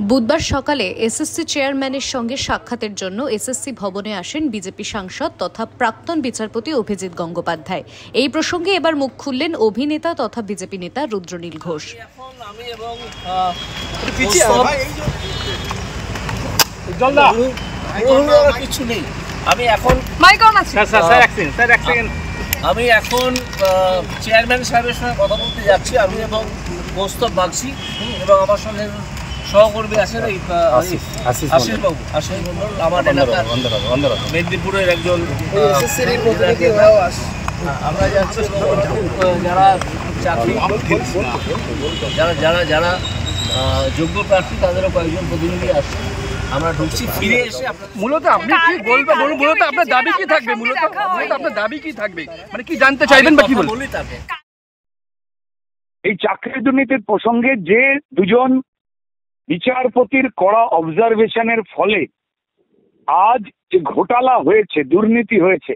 বুধবার সকালে এসএসসি চেয়ারম্যানের সঙ্গে সাক্ষাতের জন্য এসএসসি ভবনে আসেন বিজেপি সাংসদ তথা প্রাক্তন বিচারপতি অভিজিৎ গঙ্গোপাধ্যায়। এই প্রসঙ্গে এবার মুখ খুললেন অভিনেতা তথা বিজেপি নেতা রুদ্রনীল ঘোষ। আমি এখন চেয়ারম্যান সাহেবের সঙ্গে কথা বলতে যাচ্ছি। আমি এবং কৌস্তব বাগচি এবং আমার সঙ্গে সহকর্মী আছেন এই আশিস বাবু, আশিস মন্ডল, আমার এলাকার মেদিনীপুরের একজন। আমরা যাচ্ছি যারা চাকরি যারা যোগ্য প্রার্থী তাদেরও কয়েকজন প্রতিনিধি আসছে। আমরা ঢুকছি, ফিরে এসে মূলত আপনি কি বলবেন, মূলত আপনার দাবি কি থাকবে, মূলত আপনার দাবি কি থাকবে, মানে কি জানতে চাইবেন বা কি বলবেন? এই চাকরি দুর্নীতির প্রসঙ্গে যে দুজন বিচারপতির কড়া অবজারভেশনের ফলে আজ যে ঘোটালা হয়েছে, দুর্নীতি হয়েছে,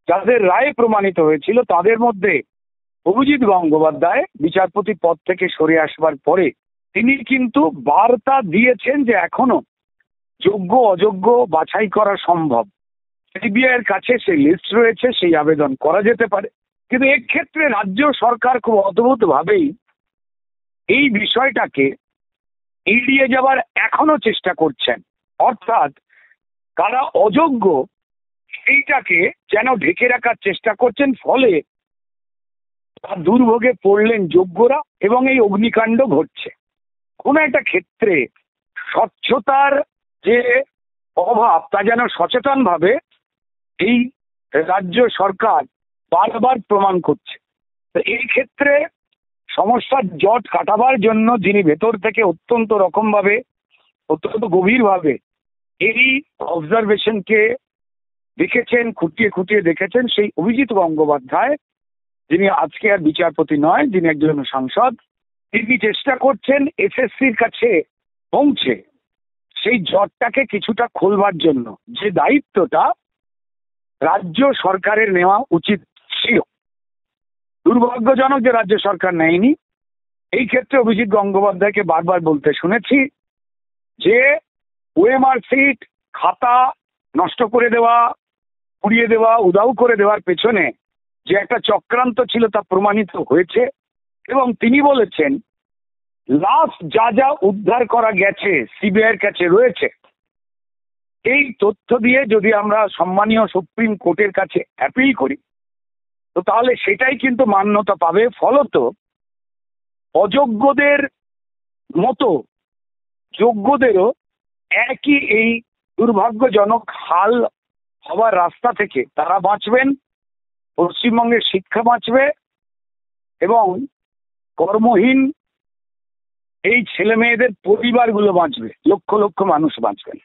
যাদের রায়ে প্রমাণিত হয়েছিল তাদের মধ্যে অভিজিৎ গঙ্গোপাধ্যায় বিচারপতি পদ থেকে সরে আসবার পরে তিনি কিন্তু বার্তা দিয়েছেন যে এখনো যোগ্য অযোগ্য বাছাই করা সম্ভব। সিবিআইয়ের কাছে সেই লিস্ট রয়েছে, সেই আবেদন করা যেতে পারে। কিন্তু এক্ষেত্রে রাজ্য সরকার খুব অদ্ভুত ভাবেই এই বিষয়টাকে এড়িয়ে যাবার এখনো চেষ্টা করছেন। অর্থাৎ কারা অযোগ্য সেইটাকে যেন ঢেকে রাখার চেষ্টা করছেন, ফলে তার দুর্ভোগে পড়লেন যোগ্যরা এবং এই অগ্নিকাণ্ড ঘটছে। কোন একটা ক্ষেত্রে স্বচ্ছতার যে অভাব তা যেন সচেতন ভাবে এই রাজ্য সরকার বারবার প্রমাণ করছে। তো এই ক্ষেত্রে সমস্যার জট কাটাবার জন্য যিনি ভেতর থেকে অত্যন্ত গভীরভাবে এই অবজারভেশনকে দেখেছেন, খুঁটিয়ে খুঁটিয়ে দেখেছেন, সেই অভিজিৎ গঙ্গোপাধ্যায়, যিনি আজকে আর বিচারপতি নয়, যিনি একজন সাংসদ, তিনি চেষ্টা করছেন এসএসসির কাছে পৌঁছে সেই জটটাকে কিছুটা খোলবার জন্য। যে দায়িত্বটা রাজ্য সরকারের নেওয়া উচিত ছিল, দুর্ভাগ্যজনক যে রাজ্য সরকার নেয়নি। এই ক্ষেত্রে অভিজিৎ গঙ্গোপাধ্যায়কে বারবার বলতে শুনেছি যে ওএমআর সিট, খাতা নষ্ট করে দেওয়া, পুড়িয়ে দেওয়া, উধাও করে দেওয়ার পেছনে যে একটা চক্রান্ত ছিল তা প্রমাণিত হয়েছে। এবং তিনি বলেছেন লাস্ট যা যা উদ্ধার করা গেছে সিবিআইয়ের কাছে রয়েছে, এই তথ্য দিয়ে যদি আমরা সম্মানীয় সুপ্রিম কোর্টের কাছে অ্যাপিল করি তো তাহলে সেটাই কিন্তু মান্যতা পাবে। ফলত অযোগ্যদের মতো যোগ্যদেরও একই এই দুর্ভাগ্যজনক হাল হবার রাস্তা থেকে তারা বাঁচবেন, পশ্চিমবঙ্গের শিক্ষা বাঁচবে এবং কর্মহীন এই ছেলে মেয়েদের পরিবারগুলো বাঁচবে, লক্ষ লক্ষ মানুষ বাঁচবেন।